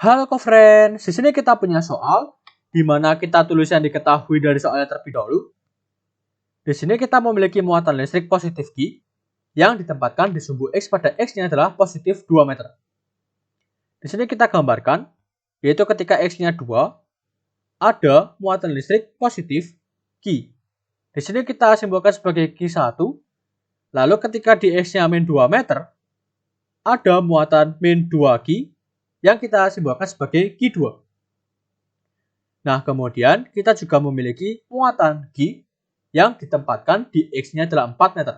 Halo friends, di sini kita punya soal di mana kita tulis yang diketahui dari soalnya terlebih dahulu. Di sini kita memiliki muatan listrik positif Q yang ditempatkan di sumbu X pada X-nya adalah positif 2 meter. Di sini kita gambarkan, yaitu ketika X-nya 2, ada muatan listrik positif Q. Di sini kita simbolkan sebagai Q1, lalu ketika di X-nya min 2 meter, ada muatan min 2Q yang kita simbolkan sebagai Q2. Nah, kemudian kita juga memiliki muatan Q yang ditempatkan di X-nya adalah 4 meter.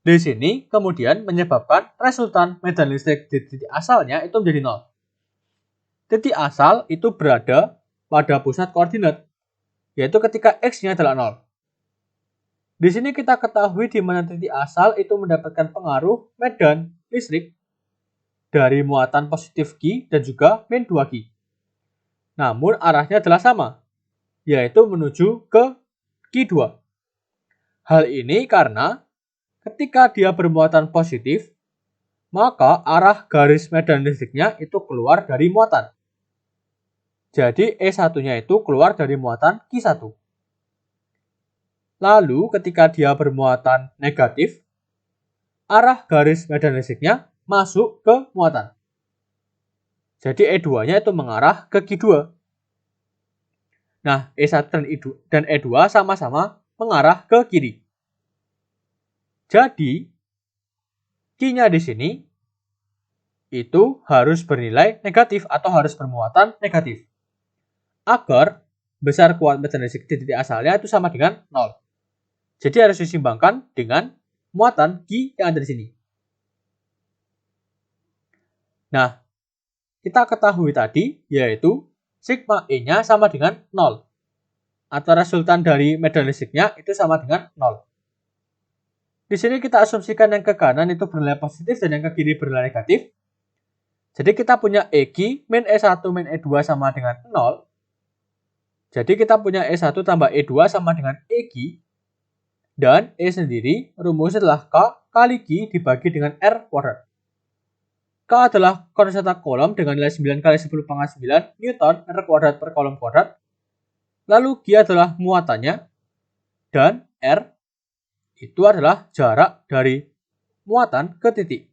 Di sini kemudian menyebabkan resultan medan listrik di titik asalnya itu menjadi 0. Titik asal itu berada pada pusat koordinat, yaitu ketika X-nya adalah 0. Di sini kita ketahui di mana titik asal itu mendapatkan pengaruh medan listrik dari muatan positif Q dan juga min 2Q. Namun arahnya adalah sama, yaitu menuju ke Q2. Hal ini karena ketika dia bermuatan positif, maka arah garis medan listriknya itu keluar dari muatan. Jadi E1-nya itu keluar dari muatan Q1. Lalu ketika dia bermuatan negatif, arah garis medan listriknya masuk ke muatan. Jadi E2-nya itu mengarah ke Q2. Nah, E1 dan E2 sama-sama mengarah ke kiri. Jadi, Q-nya di sini itu harus bernilai negatif atau harus bermuatan negatif. Agar besar kuat medan listrik di titik asalnya itu sama dengan 0. Jadi harus disimbangkan dengan muatan Q yang ada di sini. Nah, kita ketahui tadi yaitu sigma E-nya sama dengan 0. Atau resultan dari medan listriknya itu sama dengan 0. Di sini kita asumsikan yang ke kanan itu bernilai positif dan yang ke kiri bernilai negatif. Jadi kita punya EQ min E1 min E2 sama dengan 0. Jadi kita punya E1 tambah E2 sama dengan EQ. Dan E sendiri rumusnya adalah K kali Q dibagi dengan R kuadrat. K adalah konstanta kolom dengan nilai 9 kali 10 pangkat 9 Newton R kuadrat per kolom kuadrat. Lalu Q adalah muatannya. Dan R itu adalah jarak dari muatan ke titik.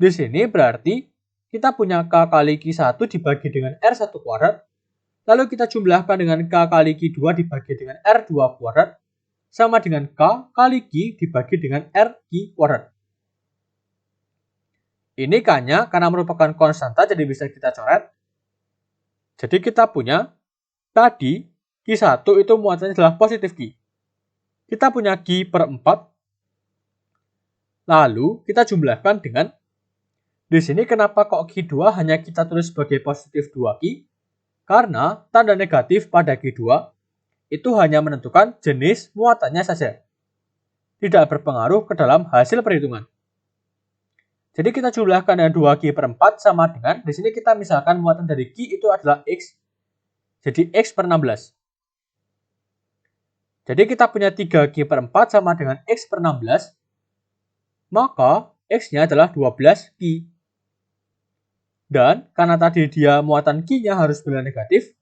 Di sini berarti kita punya K kali Q1 dibagi dengan R1 kuadrat. Lalu kita jumlahkan dengan K kali Q2 dibagi dengan R2 kuadrat. Sama dengan K kali Q dibagi dengan RQ kuadrat. Ini K-nya karena merupakan konstanta jadi bisa kita coret. Jadi kita punya tadi Q1 itu muatannya adalah positif Q. Kita punya Q per 4. Lalu kita jumlahkan dengan, di sini kenapa kok Q2 hanya kita tulis sebagai positif 2Q? Karena tanda negatif pada Q2 itu hanya menentukan jenis muatannya saja. Tidak berpengaruh ke dalam hasil perhitungan. Jadi kita jumlahkan dengan 2Q per 4 sama dengan, di sini kita misalkan muatan dari Q itu adalah X. Jadi X per 16. Jadi kita punya 3Q per 4 sama dengan X per 16. Maka X-nya adalah 12Q. Dan karena tadi dia muatan Q-nya harus bernilai negatif,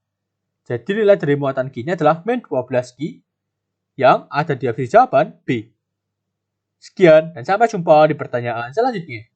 jadi nilai dari muatan Q-nya adalah min 12Q yang ada di opsi jawaban B. Sekian dan sampai jumpa di pertanyaan selanjutnya.